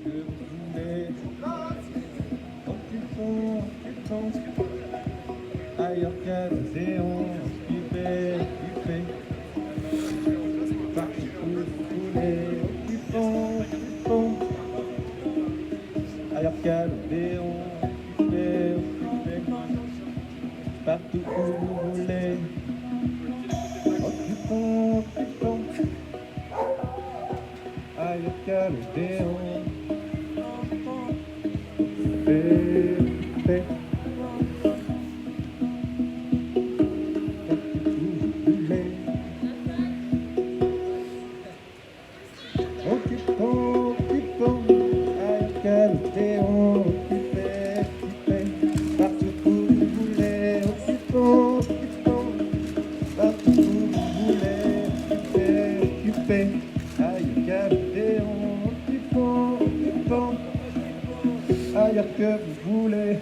que vous voulez. Occupons, ailleurs qu'à l'océan, occupez, partout où vous voulez. Occupons, ailleurs qu'à l'océan, occupez, partout où vous voulez. Occupons, ailleurs qu'à l'océan. Ailleurs que vous voulez.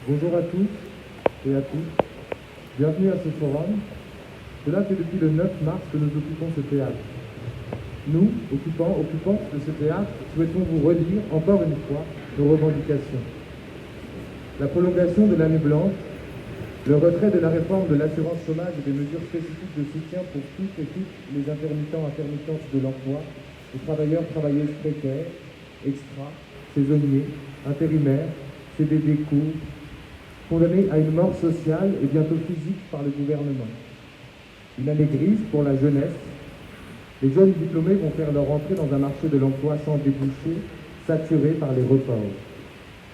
Bonjour à tous et à toutes, bienvenue à ce forum. Cela fait depuis le 9 mars que nous occupons ce théâtre. Nous, occupants de ce théâtre, souhaitons vous redire, encore une fois, nos revendications. La prolongation de l'année blanche, le retrait de la réforme de l'assurance chômage et des mesures spécifiques de soutien pour toutes et toutes les intermittentes de l'emploi, les travailleuses précaires, extras, saisonniers, intérimaires, CDD courts, condamnés à une mort sociale et bientôt physique par le gouvernement. Une année grise pour la jeunesse. Les jeunes diplômés vont faire leur entrée dans un marché de l'emploi sans débouché, saturé par les reports.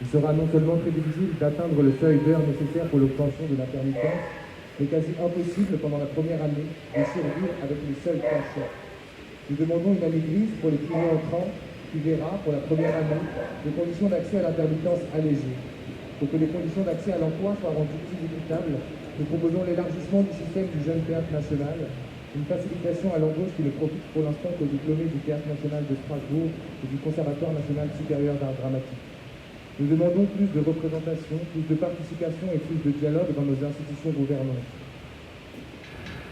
Il sera non seulement très difficile d'atteindre le seuil d'heures nécessaire pour l'obtention de l'intermittence, mais quasi impossible pendant la première année de survivre avec les seuls cachets. Nous demandons une année grise pour les primo-entrants qui verra, pour la première année, les conditions d'accès à l'intermittence allégées. Pour que les conditions d'accès à l'emploi soient rendues plus équitables, nous proposons l'élargissement du système du jeune théâtre national, une facilitation à l'embauche qui ne profite pour l'instant qu'aux diplômés du Théâtre national de Strasbourg et du Conservatoire national supérieur d'art dramatique. Nous demandons plus de représentation, plus de participation et plus de dialogue dans nos institutions gouvernantes.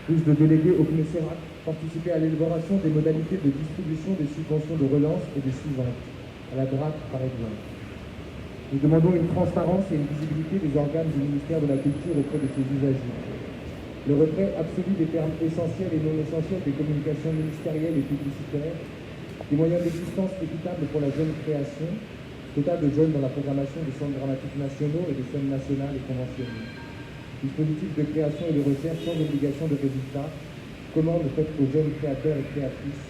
Plus de délégués au CNESERAC, participer à l'élaboration des modalités de distribution des subventions de relance et des suivantes, à la droite par exemple. Nous demandons une transparence et une visibilité des organes du ministère de la Culture auprès de ses usagers. Le retrait absolu des termes essentiels et non essentiels des communications ministérielles et publicitaires, des moyens d'existence équitables pour la jeune création, quota de jeunes dans la programmation des centres dramatiques nationaux et des scènes nationales et conventionnées. Dispositifs de création et de recherche sans obligation de résultat, commande faite aux jeunes créateurs et créatrices.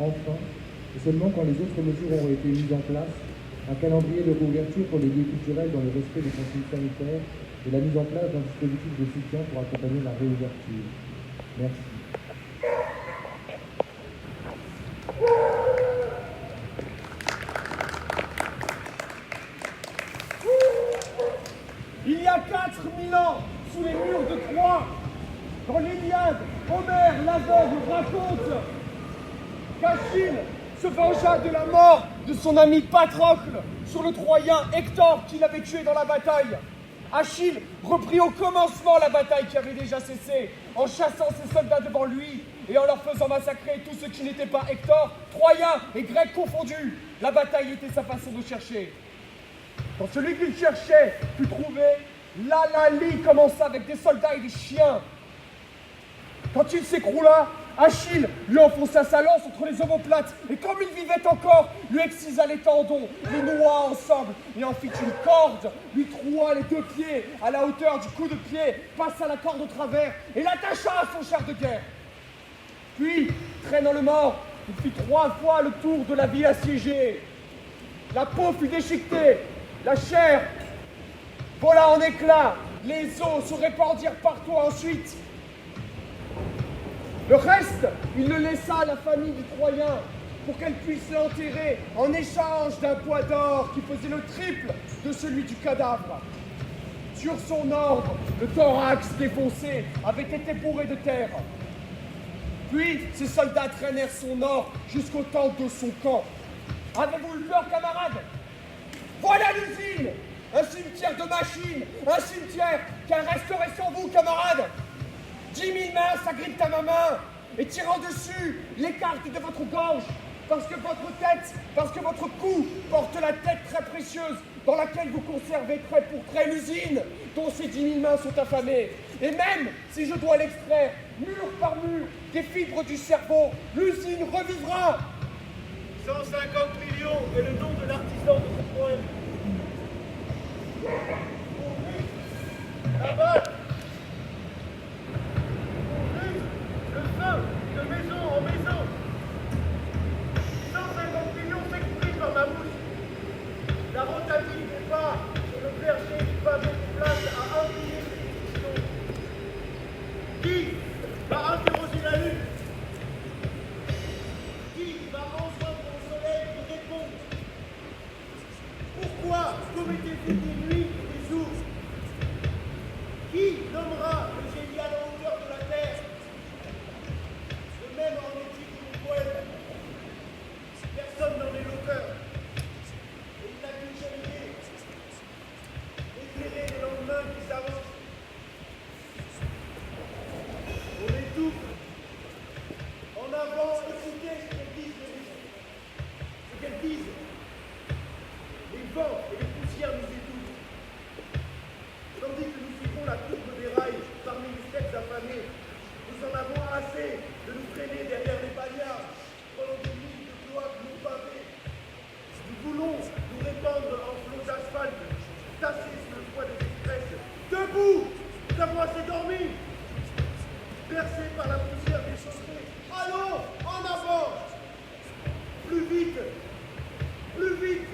Enfin, et seulement quand les autres mesures auront été mises en place, un calendrier de réouverture pour les lieux culturels dans le respect des consignes sanitaires et la mise en place d'un dispositif de soutien pour accompagner la réouverture. Merci. Il y a 4000 ans, sous les murs de Troie, dans l'Iliade, Homère l'aveugle raconte qu'Achille se vengea de la mort de son ami Patrocle sur le Troyen Hector qu'il avait tué dans la bataille. Achille reprit au commencement la bataille qui avait déjà cessé, en chassant ses soldats devant lui et en leur faisant massacrer tous ceux qui n'étaient pas Hector, Troyens et Grecs confondus. La bataille était sa façon de chercher. Quand celui qu'il cherchait fut trouvé, l'Alalie commença avec des soldats et des chiens. Quand il s'écroula, Achille lui enfonça sa lance entre les omoplates et comme il vivait encore, lui excisa les tendons, les noua ensemble et en fit une corde, lui troua les 2 pieds à la hauteur du coup de pied, passa la corde au travers et l'attacha à son char de guerre. Puis, traînant le mort, il fit 3 fois le tour de la ville assiégée. La peau fut déchiquetée, la chair vola en éclats, les os se répandirent partout ensuite. Le reste, il le laissa à la famille du Troyen pour qu'elle puisse l'enterrer en échange d'un poids d'or qui faisait le triple de celui du cadavre. Sur son ordre, le thorax défoncé avait été bourré de terre. Puis, ses soldats traînèrent son or jusqu'au temple de son camp. Avez-vous eu peur, camarades? Voilà l'usine! Un cimetière de machines, un cimetière qu'elle resterait sur vous, camarades! 10 000 mains s'agrippent à ma main et tirant dessus l'écarte de votre gorge, parce que votre tête, parce que votre cou porte la tête très précieuse dans laquelle vous conservez trait pour trait l'usine dont ces 10 000 mains sont affamées. Et même si je dois l'extraire mur par mur des fibres du cerveau, l'usine revivra. 150 millions est le nom de l'artisan de ce poème. Là-bas, le feu de maison en maison. 150 millions s'expriment par ma bouche. La rotative n'est pas sur le verger du pavé de place à 1 millier de questions. Qui va interroger la lune? Qui va enjoindre au soleil de répondre? Pourquoi commettez-vous des nuits et des jours? Qui nommera le génie à la hauteur de la terre? De même en est-il de mon poème. Personne n'en est l'auteur. Et il n'a qu'une seule idée. Éclairer les lendemains qui s'avancent. On étouffe. En avant, écoutez ce qu'elles disent les maisons. Ce qu'elles disent. Les vents et les poussières nous étouffent. Tandis que nous suivons la courbe des rails parmi les sexes affamés, nous en avons assez de nous traîner derrière les bagnards pendant des lignes de cloaques non pavées. Nous voulons nous répandre en flots d'asphalte, tassés sous le poids des express. Debout! Nous avons assez dormi! Bercés par la poussière des chaussées. Allons! En avant! Plus vite! Plus vite!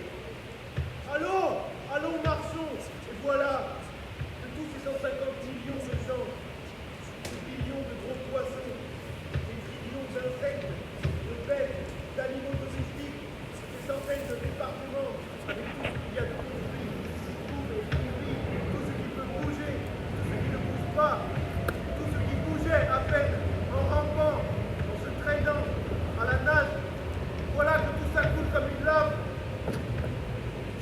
Allons! Allons, marchons! Et voilà! De tous ces 150 millions de gens, des millions de gros poissons, des trillions d'insectes, de bêtes, d'animaux domestiques, des centaines de départements, avec tout ce qu'il y a de construit, qui bouge et qui vit, tout ce qui peut bouger, tout ce qui ne bouge pas, tout ce qui bougeait à peine en rampant, en se traînant, à la nage. Voilà que tout ça coule comme une lave.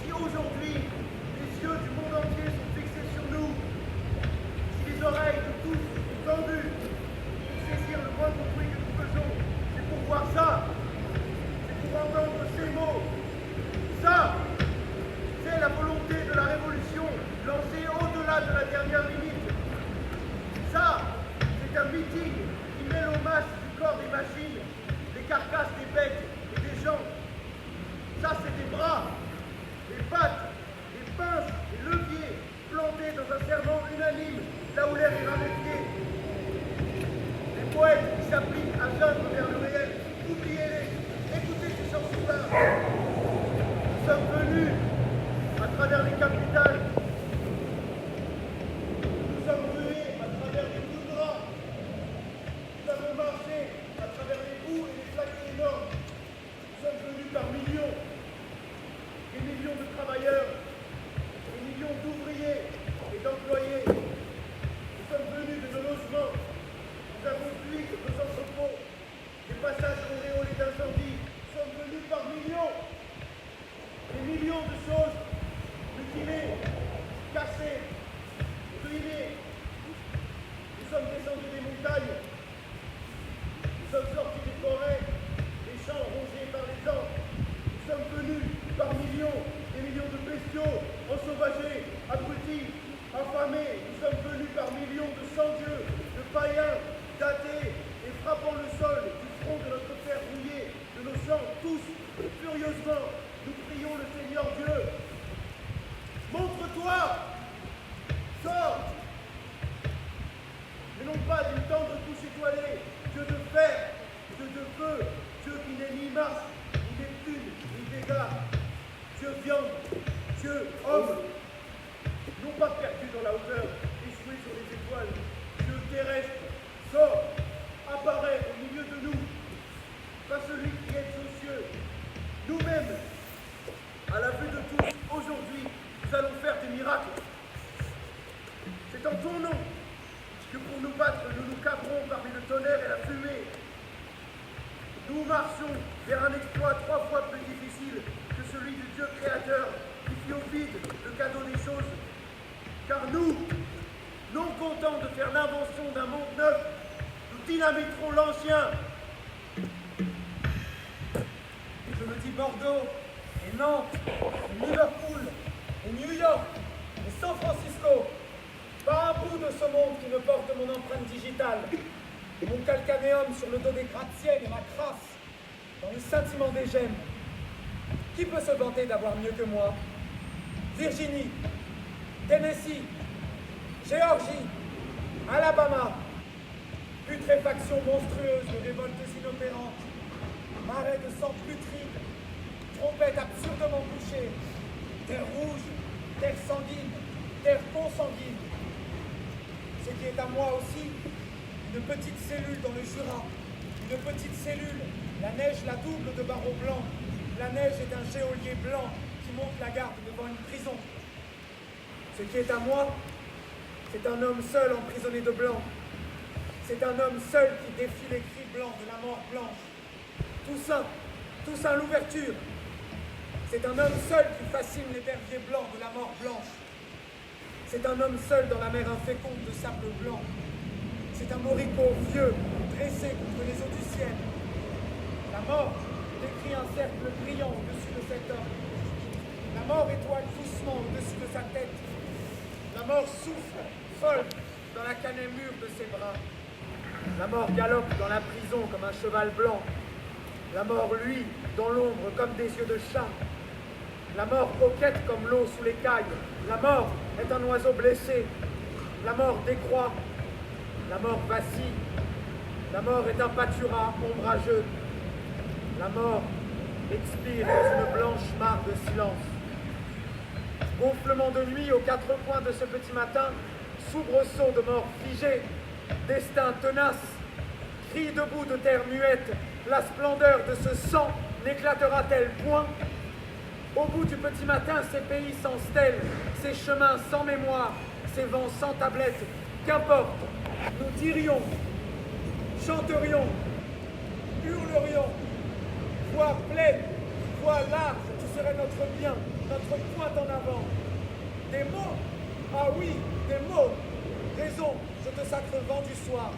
Si aujourd'hui, les yeux du monde entier sont fixés sur nous, si les oreilles de tous sont tendues pour saisir le moindre bruit que nous faisons, c'est pour voir ça, c'est pour entendre ces mots. Ça, c'est la volonté de la révolution lancée au-delà de la dernière limite. Ça, c'est un meeting qui mêle au masque du corps des machines, des carcasses des bêtes et des gens. Ça, c'est des bras, des pattes, des pinces, des leviers plantés dans un serment unanime, là où l'air est raréfié. Des poètes qui s'appliquent à jeûnent vers le réel. Oubliez-les, écoutez ces chansons-là. Nous sommes venus à travers les capitales montagnes. Nous sommes sortis des forêts, des champs rongés par les ans. Nous sommes venus par millions, des millions de bestiaux, ensauvagés, abrutis, affamés. Nous sommes venus par millions de sans-dieux, de païens, d'athées, et frappant le sol du front de notre terre rouillée, de nos sangs, tous, furieusement, nous prions le Seigneur Dieu. Montre-toi! Sors! Mais non pas d'une tendre couche étoilée, Dieu de fer, Dieu de feu, Dieu qui n'est ni Mars, ni Neptune, ni Vega, Dieu viande, Dieu homme, non pas perdu dans la hauteur, échoué sur les étoiles, Dieu terrestre, sort, apparaît au milieu de nous, pas celui qui est aux cieux, nous-mêmes, à la vue de tous, aujourd'hui, nous allons faire des miracles. C'est en ton nom que pour nous battre, nous nous cabrons parmi le tonnerre et la fumée. Nous marchons vers un exploit 3 fois plus difficile que celui du Dieu créateur qui fit au vide le cadeau des choses. Car nous, non contents de faire l'invention d'un monde neuf, nous dynamiterons l'ancien. Je me dis Bordeaux, et Nantes, et Liverpool, et New York, et San Francisco. Pas un bout de ce monde qui ne porte mon empreinte digitale. Mon calcanéum sur le dos des gratte-ciel et ma crasse dans le scintillement des gemmes. Qui peut se vanter d'avoir mieux que moi? Virginie, Tennessee, Géorgie, Alabama. Putréfaction monstrueuse de révoltes inopérantes. Marais de sang putride, trompette absurdement couchée. Terre rouge, terre sanguine, terre consanguine. Ce qui est à moi aussi, une petite cellule dans le Jura, une petite cellule, la neige la double de barreaux blancs, la neige est un geôlier blanc qui monte la garde devant une prison. Ce qui est à moi, c'est un homme seul emprisonné de blanc, c'est un homme seul qui défie les cris blancs de la mort blanche. Toussaint l'ouverture, c'est un homme seul qui fascine les verviers blancs de la mort blanche. C'est un homme seul dans la mer inféconde de sable blanc. C'est un moricaud vieux, dressé contre les eaux du ciel. La mort décrit un cercle brillant au-dessus de cet homme. La mort étoile doucement au-dessus de sa tête. La mort souffle, folle, dans la cannelle mûre de ses bras. La mort galope dans la prison comme un cheval blanc. La mort, lui, dans l'ombre comme des yeux de chat. La mort coquette comme l'eau sous l'écaille. La mort est un oiseau blessé. La mort décroît. La mort vacille. La mort est un pâturas ombrageux. La mort expire dans une blanche mare de silence. Gonflement de nuit aux 4 coins de ce petit matin, soubresaut de mort figée, destin tenace, cri debout de terre muette, la splendeur de ce sang n'éclatera-t-elle point? Au bout du petit matin, ces pays sans stèles, ces chemins sans mémoire, ces vents sans tablette, qu'importe, nous dirions, chanterions, hurlerions, voix pleine, voix large, qui serait notre bien, notre pointe en avant. Des mots? Ah oui, des mots. Raison, je te sacre vent du soir.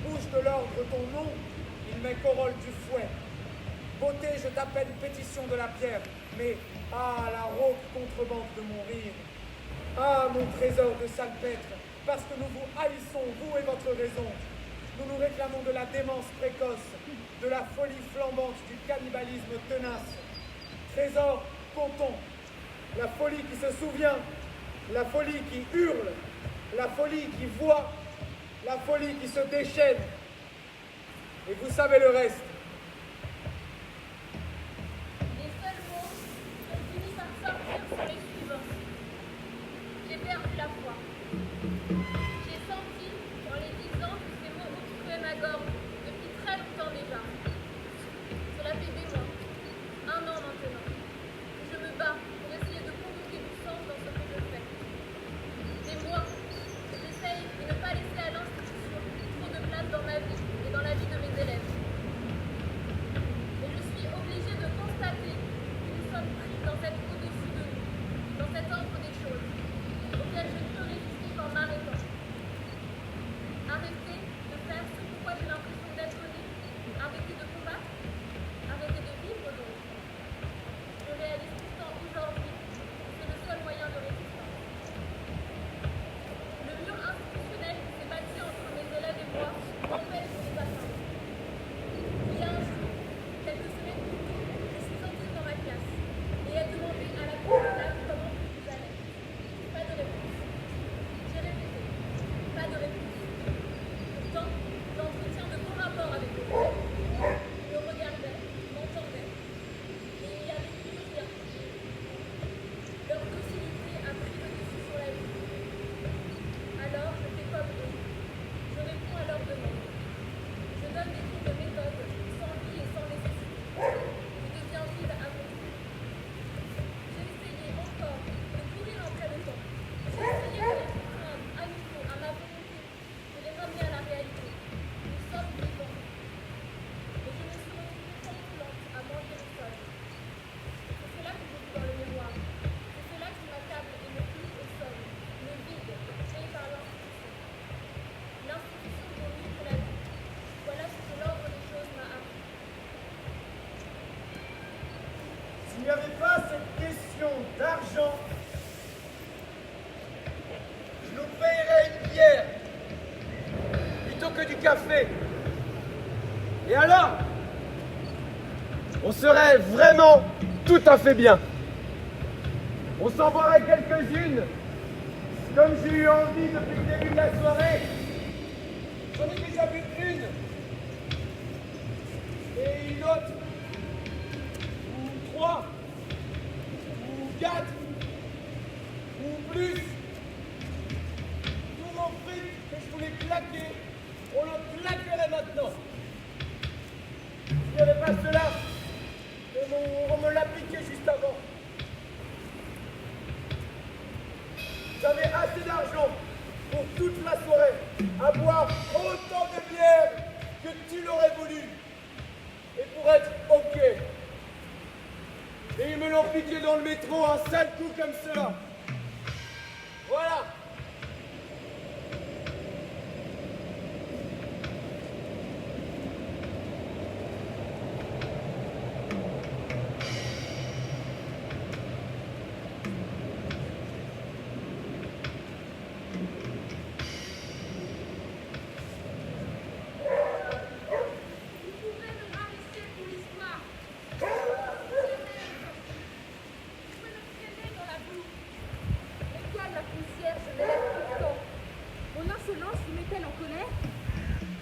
Bouge de l'ordre ton nom, il m'est corolle du fouet. Beauté, je t'appelle pétition de la pierre, mais ah, la rauque contrebande de mon rire. Ah, mon trésor de salpêtre, parce que nous vous haïssons, vous et votre raison. Nous nous réclamons de la démence précoce, de la folie flambante, du cannibalisme tenace. Trésor, comptons, la folie qui se souvient, la folie qui hurle, la folie qui voit, la folie qui se déchaîne. Et vous savez le reste. Les seuls mots ont fini par sortir sur les suivants. J'ai perdu la foi. J'ai senti, en les disant, que ces mots obstruaient ma gorge depuis très longtemps déjà. Cela fait des mois, 1 an maintenant, que je me bats pour essayer de conjuguer du sens dans ce que je fais. Des mois que j'essaye de ne pas laisser à l'institution trop de place dans ma vie et dans la vie de mes élèves. m'empêche de les atteindre. Il y a un jour, quelques semaines plus tôt, je suis entrée dans ma classe et ai demandé à la promenade comment vous allez. Pas de réponse. J'ai répété. Pas de réponse. Pourtant, j'entretiens de bons rapports avec eux. Ils me regardaient, m'entendaient, et il n'y avait plus rien. Leur docilité a pris le dessus sur la vie. Alors, je fais comme eux. Je réponds à leurs demandes. Je donne des cours de méthode, sans lui et sans nécessité. Je deviens vive à mon tour. J'ai essayé encore de courir après le temps. J'ai essayé de les contraindre à nouveau à ma volonté, de les ramener à la réalité. Nous sommes vivants. Mais je me suis retrouvée consolante à manger le sol. C'est cela que je vis dans le miroir. C'est cela qui m'accable et me plie au sol. Le vide, créé par l'institution. L'institution vaut mieux que la vie. Voilà ce que l'ordre des choses m'a appris. S'il n'y avait pas cette question d'argent, je nous payerais une bière plutôt que du café. Et alors, on serait vraiment tout à fait bien. On s'en boirait quelques-unes, comme j'ai eu envie depuis le début de la soirée. J'en ai déjà bu une, et une autre, ou trois, ou quatre, ou plus. Tout mon fric que je voulais claquer, on le claquerait maintenant. S'il n'y avait pas cela, on me l'a piqué juste avant. J'avais assez d'argent pour toute la soirée, à boire autant de bière que tu l'aurais voulu. Et pour être OK. Et ils me l'ont piqué dans le métro, un sale coup comme cela. Voilà. Vous pouvez me rabaisser pour l'histoire. Je rêve. Je peux me traîner dans la boue. Mais comme la poussière, je m'élève pourtant. Mon insolence vous met-elle en colère?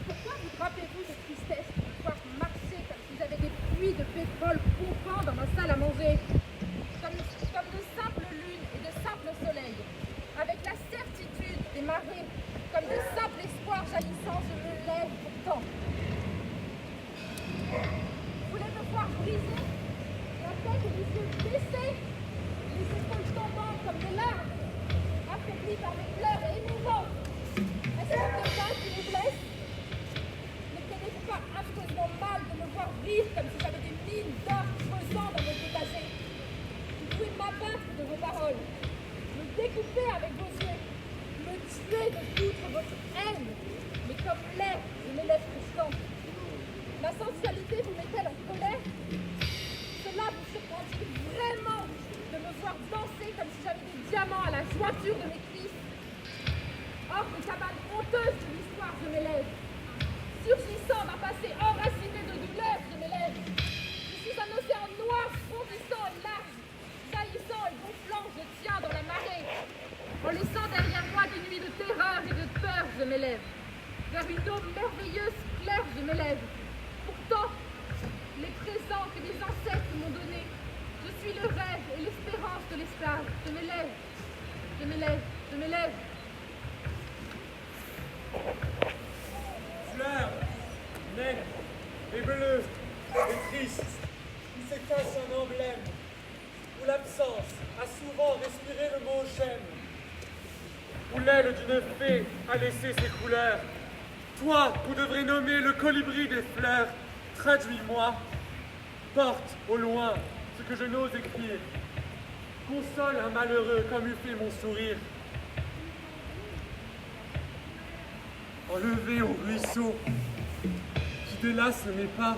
Pourquoi vous drapez-vous de tristesse pour pouvoir marcher comme si j'avais des puits de pétrole pompant dans ma salle à manger? Comme de simples lunes et de simples soleils, avec la certitude des marées, comme de simples espoirs jaillissants, je me lève pourtant. Vous voulez me voir briser, la tête et les yeux baissés, les épaules tombantes comme des larmes, affaiblis par mes pleurs et émouvants? Est-ce que c'est ça qui vous blesse? Ne tenez-vous pas affreusement mal de me voir vivre comme si j'avais des mines d'or creusant dans mes étagers? Vous pouvez m'abattre de vos paroles, me découper avec vos yeux, me tuer de toute votre haine, mais comme l'air, je m'élève constant. Ma sensualité vous met-elle en colère? Cela vous surprend-il vraiment de me voir danser comme si j'avais des diamants à la jointure de mes cuisses? Hors des cabanes honteuses de l'histoire, je m'élève. Surgissant d'un passé enraciné de douleur, je m'élève. Je suis un océan noir, fondissant et large, jaillissant et gonflant, je tiens dans la marée. En laissant derrière moi des nuits de terreur et de peur, je m'élève. Vers une eau merveilleuse, claire, je m'élève. Pourtant, les présents que les ancêtres m'ont donnés, je suis le rêve et l'espérance de l'esclave. Je m'élève, je m'élève, je m'élève. Fleur, nègre, nébuleuse et triste, où se cache un emblème, où l'absence a souvent respiré le mot j'aime, où l'aile d'une fée a laissé ses couleurs. Toi, vous devrez nommer le colibri des fleurs, traduis-moi, porte au loin ce que je n'ose écrire, console un malheureux comme eût fait mon sourire. Enlevé au ruisseau qui délace mes pas,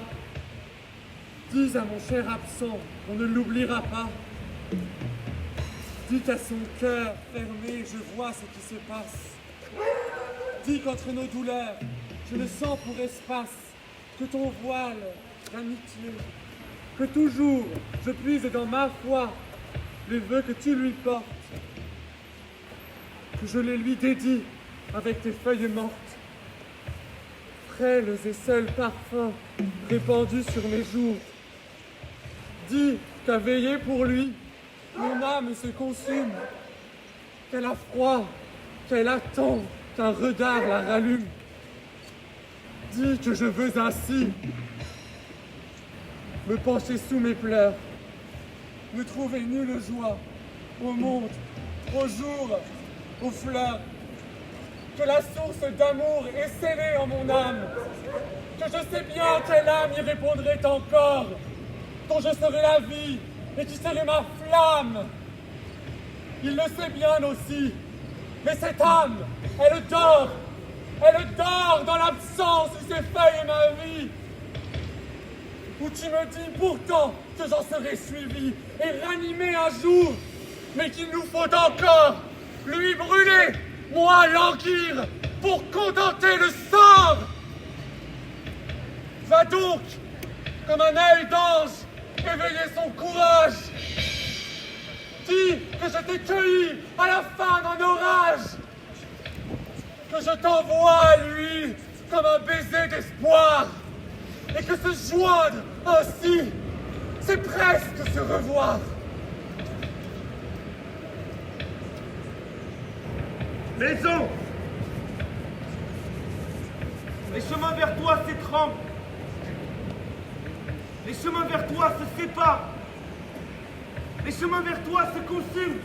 dis à mon cher absent qu'on ne l'oubliera pas. Dis qu'à son cœur fermé, je vois ce qui se passe. Dis qu'entre nos douleurs, Je ne sens pour espace que ton voile d'amitié, que toujours je puise dans ma foi les vœux que tu lui portes, que je les lui dédie avec tes feuilles mortes, frêles et seuls parfums répandus sur mes jours. Dis qu'à veiller pour lui, mon âme se consume, qu'elle a froid, qu'elle attend qu'un regard la rallume. Dis que je veux ainsi me pencher sous mes pleurs, ne trouver nulle joie au monde, au jour, aux fleurs, que la source d'amour est scellée en mon âme, que je sais bien quelle âme y répondrait encore, dont je serai la vie et qui serait ma flamme. Il le sait bien aussi, mais cette âme, elle dort dans l'absence où s'effeuille ma vie. Où tu me dis pourtant que j'en serai suivi et ranimé un jour, mais qu'il nous faut encore lui brûler, moi languir, pour contenter le sort. Va donc, comme un œil d'ange, éveiller son courage. Dis que je t'ai cueilli à la fin d'un orage, que je t'envoie à lui comme un baiser d'espoir, et que se joindre ainsi, c'est presque se revoir. Maison! Les chemins vers toi s'étranglent. Les chemins vers toi se séparent. Les chemins vers toi se consument.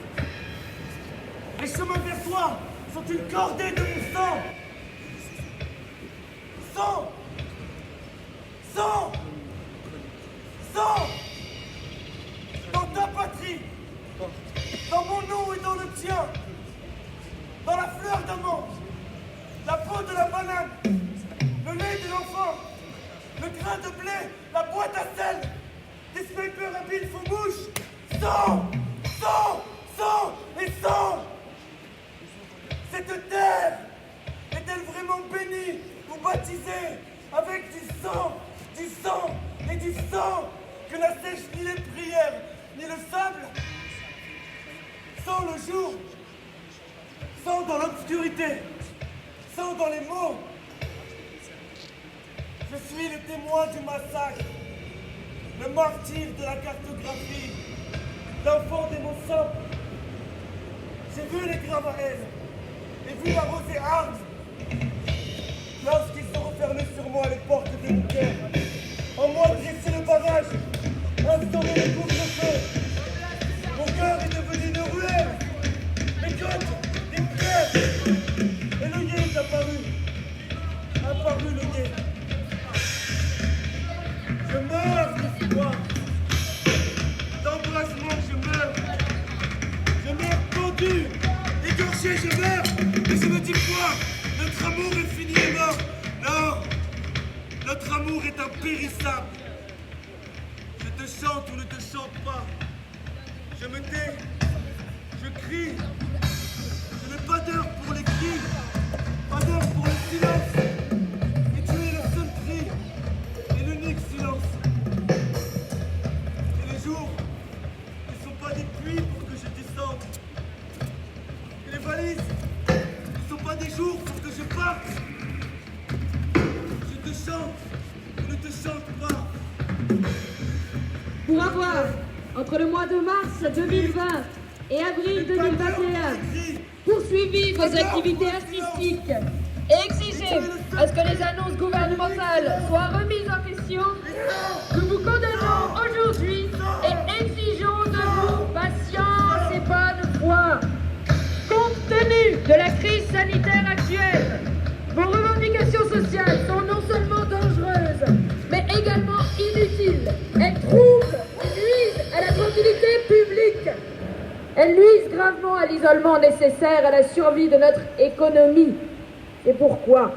Les chemins vers toi sont une cordée de mon sang. Sang! Sang! Sang! Dans ta patrie, dans mon nom et dans le tien, dans la fleur d'amande, la peau de la banane, le lait de l'enfant, le grain de blé, la boîte à sel, des snipers habiles faux mouches. Sang! Sang! Sang! Et sang! Cette terre est-elle vraiment bénie ou baptisée avec du sang et du sang que n'assèchent ni les prières ni le sable? Sang le jour, sang dans l'obscurité, sang dans les mots. Je suis le témoin du massacre, le martyr de la cartographie, l'enfant des mots simples. J'ai vu les graves à haine et vu la rosée arde lorsqu'ils sont refermés sur moi les portes de mon cœur. En moi dresser le barrage, instaurer le couvre-feu. Mon cœur est devenu une ruelle, mes côtes, des pierres. Et le guet est apparu le guet. Je meurs de froid, d'embrasement je meurs pendu, égorgé je meurs, et je me dis quoi? Notre amour est fini et mort. Non, notre amour est impérissable. Je te chante ou ne te chante pas, je me tais, je crie, je n'ai pas d'heure pour les cris, pas d'heure pour le silence, et tu es le seul cri, et l'unique silence. Et les jours ne sont pas des puits pour que je descende, et les valises ne sont pas des jours pour que je parte. Je te chante ou ne te chante pas. Pour avoir, entre le mois de mars 2020 et avril 2021, poursuivi vos activités artistiques et exigé à ce que les annonces gouvernementales soient remises en question, nous vous condamnons aujourd'hui et exigeons de vous patience et bonne foi. Compte tenu de la crise sanitaire actuelle, vos revendications sociales sont non seulement dangereuses, mais également inutiles. Elles troublent et nuisent à la tranquillité publique. Elles nuisent gravement à l'isolement nécessaire à la survie de notre économie. C'est pourquoi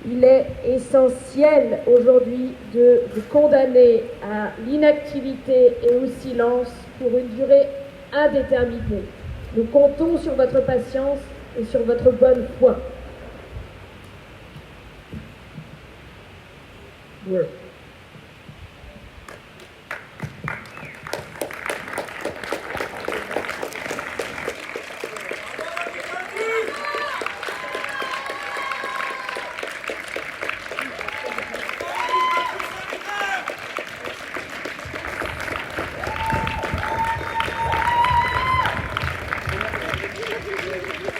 il est essentiel aujourd'hui de vous condamner à l'inactivité et au silence pour une durée indéterminée. Nous comptons sur votre patience et sur votre bonne foi. Ouais.